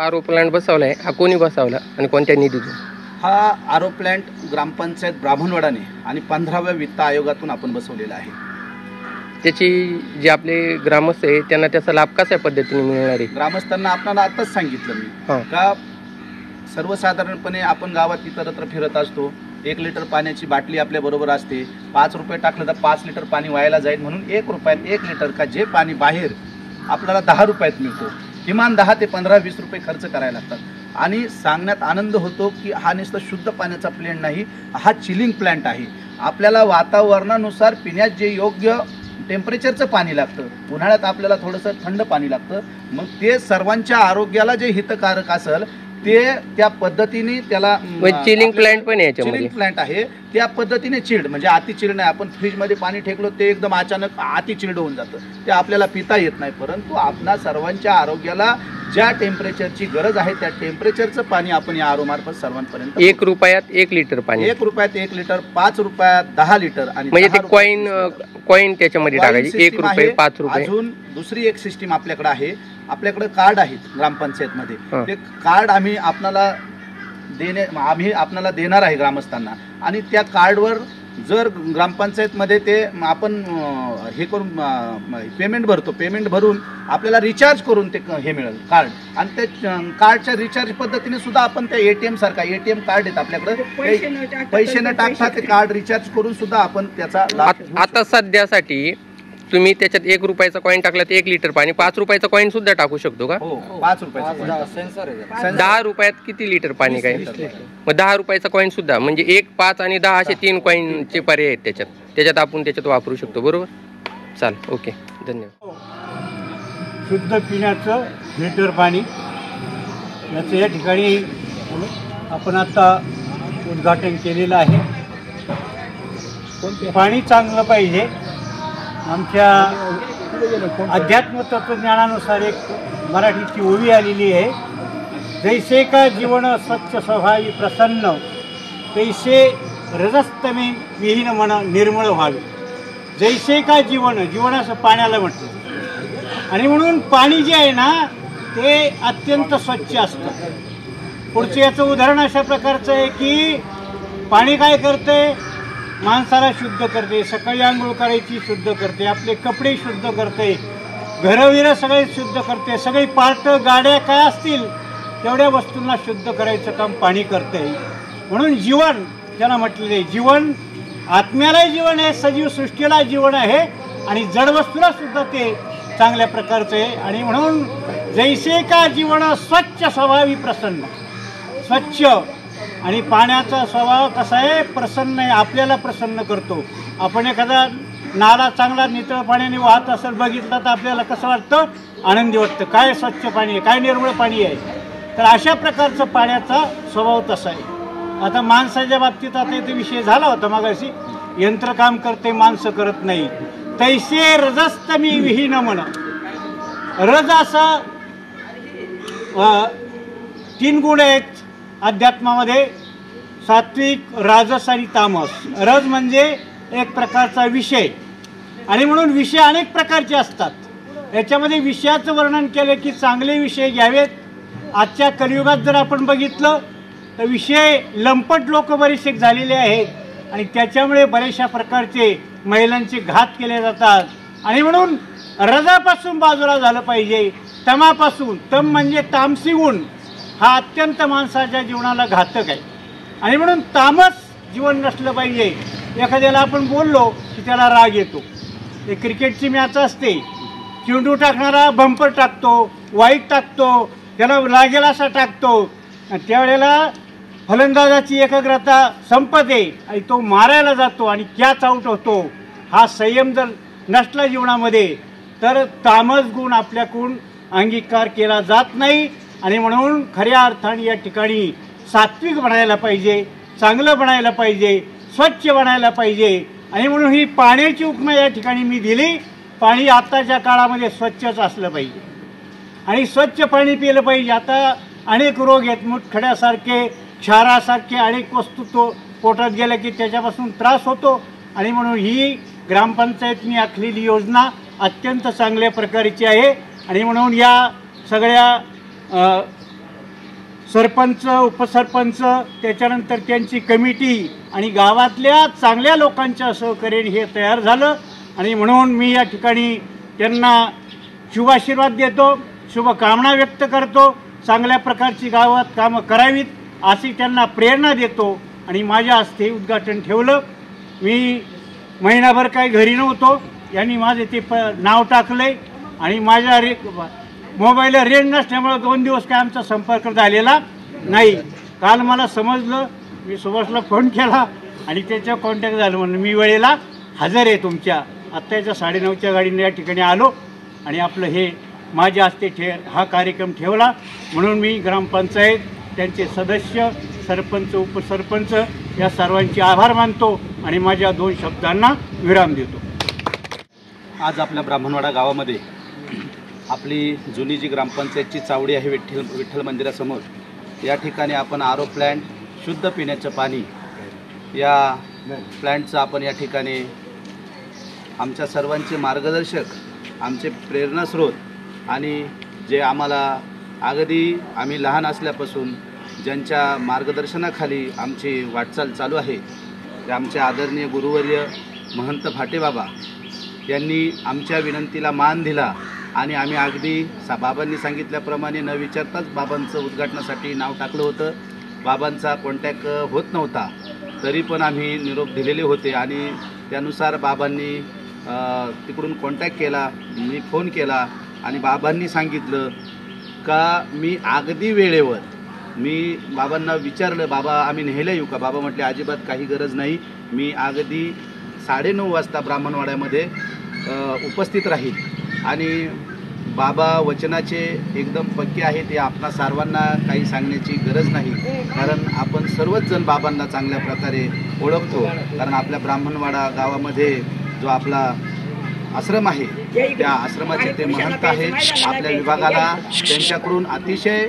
आरो plant बसवला आहे हा कोणी बसवला आणि कोणत्या निधीतून? हा आरो प्लांट ग्रामपंचायत ब्राह्मणवाडाने आणि 15व्या वित्त आयोगातून आपण बसवलेला आहे. त्याची जे आपले ग्रामस्थ आहे त्यांना त्याचा लाभ कशा पद्धतीने मिळणार आहे? ग्रामस्थांना आपल्याला आताच सांगितलं मी का सर्वसाधारणपणे आपण गावात इतरत्र फिरत असतो, 1 लिटर पाण्याची बाटली आपल्या बरोबर असते, 5 रुपये टाकलं तर 5 लिटर पाणी व्हायला जाईल म्हणून 1 रुपयात 1 लिटर का जे पाणी बाहेर आपल्याला 10 रुपयात मिळतो, किमान 10 ते 15-20 रुपये खर्च करायला लागतात. आणि सांगण्यात आनंद होतो की हा नुसतं शुद्ध पाण्याचा प्लांट नाही, हा चिलिंग प्लांट आहे. आपल्याला वातावरणानुसार पिण्यात जे योग्य टेम्परेचरचं पाणी लागतं, उन्हाळ्यात आपल्याला थोडंसं थंड पाणी लागतं, मग ते सर्वांच्या आरोग्याला जे हितकारक असेल ते त्या पद्धतीने त्याला चिलिंग प्लांट पण आहे. चिलिंग प्लांट आहे त्या पद्धतीने चिल्ड, म्हणजे अति चिल्ड नाही. आपण फ्रीजमध्ये पाणी ठेकलो ते एकदम अचानक अति चिल्ड होऊन जातं, ते आपल्याला पिता येत नाही. परंतु आपणा सर्वांच्या आरोग्याला ज्या टेम्परेचरची गरज आहे त्या टेम्परेचरचं पाणी आपण या आरो मार्फत सर्वांपर्यंत 1 रुपयात 1 लिटर पाणी, 1 रुपयात 1 लिटर, 5 रुपयात 10 लिटर. आणि म्हणजे ते कॉइन त्याच्यामध्ये टाकायची 1 रुपये 5 रुपये. अजून दुसरी एक सिस्टीम आपल्याकडे आहे, आपल्याकडे कार्ड आहेत ग्रामपंचायतमध्ये, ते कार्ड आम्ही आपल्याला देणार आहे ग्रामस्थांना. आणि त्या कार्डवर जर ग्रामपंचायतमध्ये ते आपण हे करून पेमेंट भरतो, पेमेंट भरून आपल्याला रिचार्ज करून ते हे मिळेल कार्ड. आणि ते कार्डच्या रिचार्ज पद्धतीने सुद्धा आपण त्या ATM सारखा ATM कार्ड आहेत आपल्याकडे, पैसे न टाकता ते कार्ड रिचार्ज करून सुद्धा आपण त्याचा लाभ. आता सध्यासाठी तुम्ही त्याच्यात 1 रुपयाचा कॉइन टाकला तर 1 लिटर पाणी, 5 रुपयाचा कॉइन सुद्धा टाकू शकतो का? हो, 5 रुपयाचा सेन्सर आहे. 10 रुपयात किती लिटर पाणी काय? मग 10 रुपयाचा कॉइन सुद्धा, म्हणजे 1, 5 आणि 10 असे 3 कॉइनचे पर्याय आहेत त्याच्यात आपण त्याच्यात वापरू शकतो. बरोबर, चाल, ओके, धन्यवाद. शुद्ध पिण्याचं फिल्टर पाणी याचं या ठिकाणी आपण आता उद्घाटन केलेलं आहे. पाणी चांगलं पाहिजे. आमच्या अध्यात्म तत्वज्ञानानुसार एक मराठीची ओवी आलेली आहे, जैसे का जीवन स्वच्छ स्वभावी प्रसन्न, तैसे रजस्तमे विहीन मन निर्मळ व्हावे. जैसे का जीवन असं पाण्याला म्हटलं. आणि म्हणून पाणी जे आहे ना ते अत्यंत स्वच्छ असतं. पुढचं याचं उदाहरण अशा प्रकारचं आहे की पाणी काय करते, माणसाला शुद्ध करते, सकाळी आंघोळ करायची शुद्ध करते, आपले कपडे शुद्ध करते, घरविरं सगळे शुद्ध करते, सगळी पार्ट गाड्या काय असतील तेवढ्या वस्तूंना शुद्ध करायचं काम पाणी करते. म्हणून जीवन ज्यांना म्हटलेलं आहे, जीवन आत्म्यालाही जीवन आहे, सजीव सृष्टीला जीवन आहे आणि जडवस्तूला सुद्धा ते चांगल्या प्रकारचं आहे. आणि म्हणून जैसे का जीवन स्वच्छ स्वभावी प्रसन्न, स्वच्छ. आणि पाण्याचा स्वभाव कसा आहे, प्रसन्न आहे, आपल्याला प्रसन्न करतो. आपण एखादा नाला चांगला नितळ पाण्याने वाहत असेल बघितलं तर आपल्याला कसं वाटतं, आनंदी वाटतं, काय स्वच्छ पाणी आहे, काय निर्मळ पाणी आहे. तर अशा प्रकारचं पाण्याचा स्वभाव तसा आहे. आता माणसाच्या बाबतीत आता इथे विषय झाला होता मागाशी, यंत्र काम करते माणसं करत नाही. तैसे रजस्तमी विहीन मन. रज असं 3 गुण आहेत अध्यात्मामध्ये, सात्विक, राजस आणि तामस. रज म्हणजे एक प्रकारचा विषय, आणि म्हणून विषय अनेक प्रकारचे असतात. याच्यामध्ये विषयाचं वर्णन केलं की चांगले विषय घ्यावेत. आजच्या कलियुगात जर आपण बघितलं तर विषय लंपट लोक बरेचसे झालेले आहेत आणि त्याच्यामुळे बऱ्याचशा प्रकारचे महिलांचे घात केले जातात. आणि म्हणून रजापासून बाजूला झालं पाहिजे, तमापासून. तम म्हणजे तामसी गुण, हा अत्यंत माणसाच्या जीवनाला घातक आहे. आणि म्हणून तामस जीवन नसलं पाहिजे. एखाद्याला आपण बोललो की त्याला राग येतो. एक क्रिकेटची मॅच असते, चेंडू टाकणारा बंपर टाकतो, वाईट टाकतो, त्याला लागेल असा टाकतो, त्यावेळेला फलंदाजाची एकाग्रता संपते आणि तो मारायला जातो आणि कॅच आऊट होतो. हा संयम जर नसला जीवनामध्ये तर तामस गुण आपल्याकडून अंगीकार केला जात नाही. आणि म्हणून खऱ्या अर्थाने या ठिकाणी सात्विक बनायला पाहिजे, चांगलं बनायला पाहिजे, स्वच्छ बनायला पाहिजे. आणि म्हणून ही पाण्याची उपमा या ठिकाणी मी दिली. पाणी आताच्या काळामध्ये स्वच्छच असलं पाहिजे आणि स्वच्छ पाणी पिलं पाहिजे. आता अनेक रोग आहेत, मुतखड्यासारखे, क्षारासारखे अनेक वस्तू तो पोटात गेल्या की त्याच्यापासून त्रास होतो. आणि म्हणून ही ग्रामपंचायतनी आखलेली योजना अत्यंत चांगल्या प्रकारची आहे. आणि म्हणून या सगळ्या सरपंच, उपसरपंच, त्याच्यानंतर त्यांची कमिटी आणि गावातल्या चांगल्या लोकांच्या सहकार्याने हे तयार झालं. आणि म्हणून मी या ठिकाणी त्यांना शुभाशीर्वाद देतो, शुभकामना व्यक्त करतो. चांगल्या प्रकारची गावात कामं करावीत अशी त्यांना प्रेरणा देतो. आणि माझ्या हस्ते उद्घाटन ठेवलं. मी महिनाभर काही घरी नव्हतो, यांनी माझे ते नाव टाकले आणि माझ्या मोबाईलला रेंज नसल्यामुळे 2 दिवस काय आमचा संपर्क झालेला नाही. काल मला समजलं, मी सुभाषला फोन केला आणि त्याच्या कॉन्टॅक्ट झालं. म्हणून मी वेळेला हजर आहे तुमच्या. आत्ताच्या 9:30च्या गाडीने या ठिकाणी आलो आणि आपलं हे माझ्या हस्ते हा कार्यक्रम ठेवला. म्हणून मी ग्रामपंचायत, त्यांचे सदस्य, सरपंच, उपसरपंच या सर्वांचे आभार मानतो आणि माझ्या 2 शब्दांना विराम देतो. आज आपल्या ब्राह्मणवाडा गावामध्ये आपली जुनी जी ग्रामपंचायतची चावडी आहे विठ्ठल मंदिरासमोर, या ठिकाणी आपण आरो प्लॅन्ट, शुद्ध पिण्याचं पाणी या प्लॅन्टचं आपण या ठिकाणी आमच्या सर्वांचे मार्गदर्शक, आमचे प्रेरणास्रोत आणि जे आम्हाला अगदी आम्ही लहान असल्यापासून ज्यांच्या मार्गदर्शनाखाली आमची वाटचाल चालू आहे, ते आमचे आदरणीय गुरुवर्य महंत फाटेबाबा यांनी आमच्या विनंतीला मान दिला आणि आम्ही अगदी बाबांनी सांगितल्याप्रमाणे न विचारताच बाबांचं उद्घाटनासाठी नाव टाकलं होतं. बाबांचा कॉन्टॅक्ट होत नव्हता, तरी पण आम्ही निरोप दिलेले होते आणि त्यानुसार बाबांनी तिकडून कॉन्टॅक्ट केला. मी फोन केला आणि बाबांनी सांगितलं का मी अगदी वेळेवर, मी बाबांना विचारलं, बाबा आम्ही न्यायला येऊ का? बाबा म्हटले अजिबात काही गरज नाही, मी अगदी 9:30 वाजता ब्राह्मणवाड्यामध्ये उपस्थित राहील. आणि बाबा वचनाचे एकदम पक्के आहे, ते आपणा सर्वांना काही सांगण्याची गरज नाही, कारण आपण सर्वच जण बाबांना चांगल्या प्रकारे ओळखतो. कारण आपल्या ब्राह्मणवाडा गावामध्ये जो आपला आश्रम आहे, त्या आश्रमाचे ते महंत आहेत. आपल्या विभागाला त्यांच्याकडून अतिशय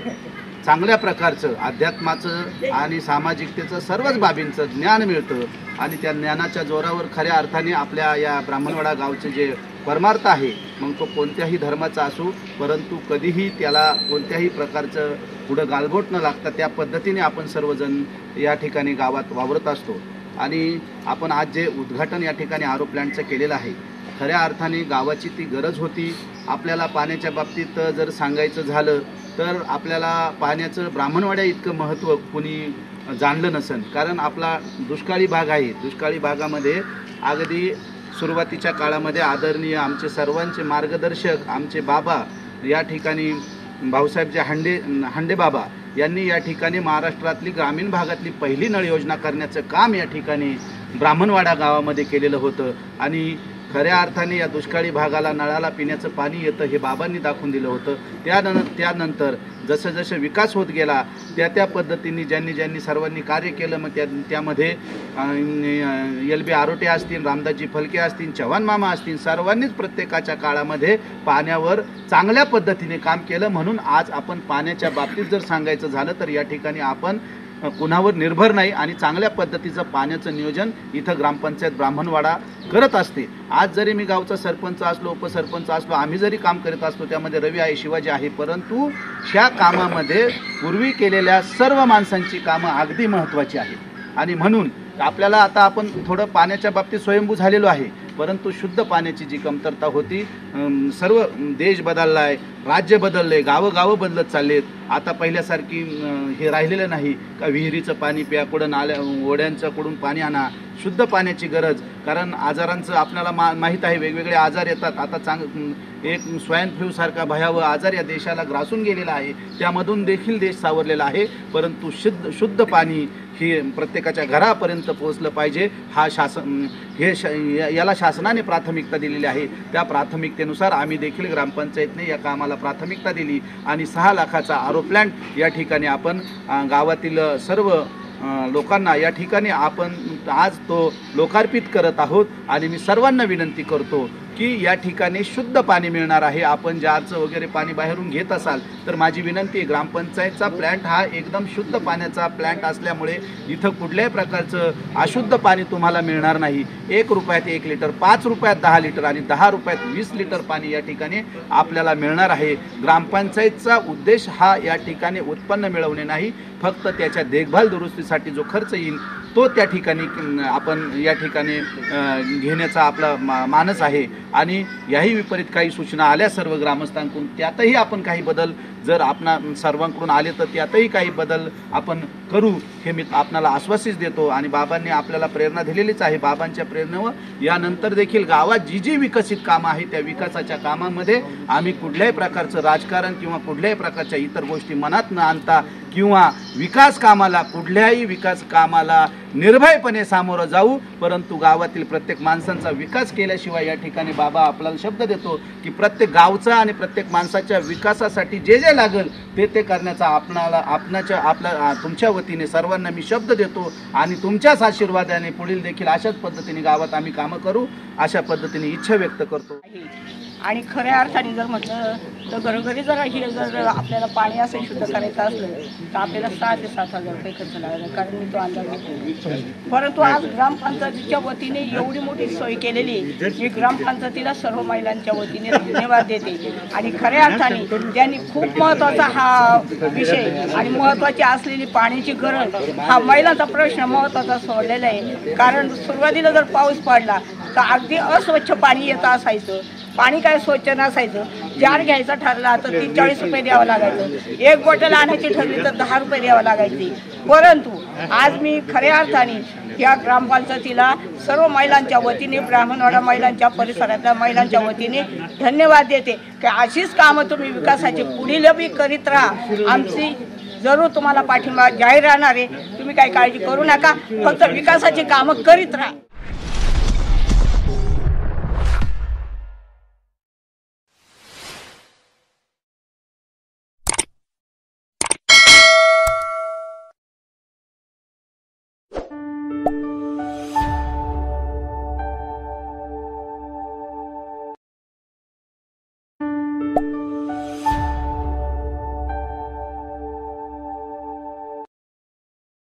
चांगल्या प्रकारचं अध्यात्माचं आणि सामाजिकतेचं सर्वच बाबींचं ज्ञान मिळतं आणि त्या ज्ञानाच्या जोरावर खऱ्या अर्थाने आपल्या या ब्राह्मणवाडा गावचे जे परमार्थ आहे, मग तो कोणत्याही धर्माचा असो, परंतु कधीही त्याला कोणत्याही प्रकारचं पुढं गालबोट न लागता त्या पद्धतीने आपण सर्वजण या ठिकाणी गावात वावरत असतो. आणि आपण आज जे उद्घाटन या ठिकाणी आरो प्लॅन्टचं केलेलं आहे, खऱ्या अर्थाने गावाची ती गरज होती. आपल्याला पाण्याच्या बाबतीत जर सांगायचं झालं तर आपल्याला पाण्याचं ब्राह्मणवाड्या इतकं महत्त्व कुणी जाणलं नसेल, कारण आपला दुष्काळी भाग आहे. दुष्काळी भागामध्ये अगदी सुरुवातीच्या काळामध्ये आदरणीय आमचे सर्वांचे मार्गदर्शक आमचे बाबा या ठिकाणी भाऊसाहेबजी हांडे बाबा यांनी या ठिकाणी महाराष्ट्रातली ग्रामीण भागातली पहिली नळ योजना करण्याचं काम या ठिकाणी ब्राह्मणवाडा गावामध्ये केलेलं होतं. आणि खऱ्या अर्थाने या दुष्काळी भागाला नळाला पिण्याचं पाणी येतं हे बाबांनी दाखवून दिलं होतं. त्यानंतर जसं जसं विकास होत गेला त्या पद्धतीने ज्यांनी सर्वांनी कार्य केलं, मग त्यामध्ये LB आरोटे असतील, रामदासजी फलके असतील, चव्हाण मामा असतील, सर्वांनीच प्रत्येकाच्या काळामध्ये पाण्यावर चांगल्या पद्धतीने काम केलं. म्हणून आज आपण पाण्याच्या बाबतीत जर सांगायचं झालं तर या ठिकाणी आपण कुणावर निर्भर नाही आणि चांगल्या पद्धतीचं पाण्याचं नियोजन इथं ग्रामपंचायत ब्राह्मणवाडा करत असते. आज जरी मी गावचा सरपंच असलो, उपसरपंच असलो, आम्ही जरी काम करत असतो, त्यामध्ये रवी आहे, शिवाजी आहे, परंतु ह्या कामामध्ये पूर्वी केलेल्या सर्व माणसांची कामं अगदी महत्त्वाची आहेत. आणि म्हणून आपल्याला आता आपण थोडं पाण्याच्या बाबतीत स्वयंभू झालेलो आहे, परंतु शुद्ध पाण्याची जी कमतरता होती, सर्व देश बदलला आहे, राज्य बदलले, गावं बदलत चाललेत. आता पहिल्यासारखी हे राहिलेलं नाही का विहिरीचं पाणी प्या, कुठं ओढ्यांचं कुठून पाणी आणा. शुद्ध पाण्याची गरज, कारण आजारांचं आपल्याला माहीत आहे, वेगवेगळे आजार येतात. आता एक स्वाईन फ्लू सारखा भयावह आजार या देशाला ग्रासून गेलेला आहे, त्यामधून देखील देश सावरलेला आहे. परंतु शुद्ध पाणी हे प्रत्येकाच्या घरापर्यंत पोहोचलं पाहिजे. याला शासनाने प्राथमिकता दिलेली आहे. त्या प्राथमिकतेनुसार आम्ही देखील ग्रामपंचायतने या कामाला प्राथमिकता दिली आणि 6 लाखाचा आरो प्लॅन्ट या ठिकाणी आपण गावातील सर्व लोकांना या ठिकाणी आपण आज तो लोकार्पित करत आहोत. आणि मी सर्वांना विनंती करतो की या ठिकाणी शुद्ध पाणी मिळणार आहे. आपण जारचं वगैरे पाणी बाहेरून घेत असाल तर माझी विनंती आहे, ग्रामपंचायतचा प्लॅन्ट हा एकदम शुद्ध पाण्याचा प्लॅन्ट असल्यामुळे इथं कुठल्याही प्रकारचं अशुद्ध पाणी तुम्हाला मिळणार नाही. 1 रुपयात 1 लिटर, 5 रुपयात 10 लिटर आणि 10 रुपयात 20 लिटर पाणी या ठिकाणी आपल्याला मिळणार आहे. ग्रामपंचायतचा उद्देश हा या ठिकाणी उत्पन्न मिळवणे नाही, फक्त त्याच्या देखभाल दुरुस्तीसाठी जो खर्च येईल तो त्या ठिकाणी आपण या ठिकाणी घेण्याचा आपला मानस आहे. आणि याही विपरीत काही सूचना आल्या सर्व ग्रामस्थांकडून, त्यातही आपण काही बदल जर आपणा सर्वांकडून आले तर त्यातही काही बदल आपण करू, हे मी आपणाला आश्वासित देतो. आणि बाबांनी आपल्याला प्रेरणा दिलेलीच आहे. बाबांच्या प्रेरणेवर यानंतर देखील गावात जी विकसित कामं आहेत त्या विकासाच्या कामामध्ये आम्ही कुठल्याही प्रकारचं राजकारण किंवा कुठल्याही प्रकारच्या इतर गोष्टी मनात न आणता किंवा कुठल्याही विकास कामाला निर्भयपणे सामोरं जाऊ, परंतु गावातील प्रत्येक माणसांचा विकास केल्याशिवाय या ठिकाणी बाबा आपल्याला शब्द देतो की प्रत्येक गावचा आणि प्रत्येक माणसाच्या विकासासाठी जे जे लागेल ते करण्याचा आपल्या तुमच्या वतीने सर्वांना मी शब्द देतो. आणि तुमच्याच आशीर्वादाने पुढील देखील अशाच पद्धतीने गावात आम्ही कामं करू, अशा पद्धतीने इच्छा व्यक्त करतो. आणि खऱ्या अर्थाने जर म्हटलं तर घरोघरी जर आपल्याला पाणी असं शुद्ध करायचं असलं तर आपल्याला 6 ते 7 हजार रुपये खर्च लागला, कारण मी तो अंदाज घेतो. परंतु आज ग्रामपंचायतीच्या वतीने एवढी मोठी सोय केलेली, मी ग्रामपंचायतीला सर्व महिलांच्या वतीने धन्यवाद देते. आणि खऱ्या अर्थाने त्यांनी खूप महत्त्वाचा हा विषय आणि महत्त्वाची असलेली पाण्याची गरज हा महिलांचा प्रश्न महत्त्वाचा सोडलेला आहे. कारण सुरुवातीला जर पाऊस पडला तर अगदी अस्वच्छ पाणी येतं असायचं, पाणी काय स्वच्छ नसायचं. जार घ्यायचा ठरला तर 40 रुपये द्यावं लागायचं, 1 बॉटल आणायची ठरली तर 10 रुपये द्यावं लागायची. परंतु आज मी खऱ्या अर्थाने या ग्रामपंचायतीला सर्व महिलांच्या वतीने, ब्राह्मणवाडा महिलांच्या परिसरातल्या महिलांच्या वतीने धन्यवाद देते की अशीच कामं तुम्ही विकासाची पुढील बी करीत राहा. आमची जरूर तुम्हाला पाठिंबा जाहीर राहणार आहे. तुम्ही काही काळजी करू नका, फक्त विकासाची कामं करीत राहा.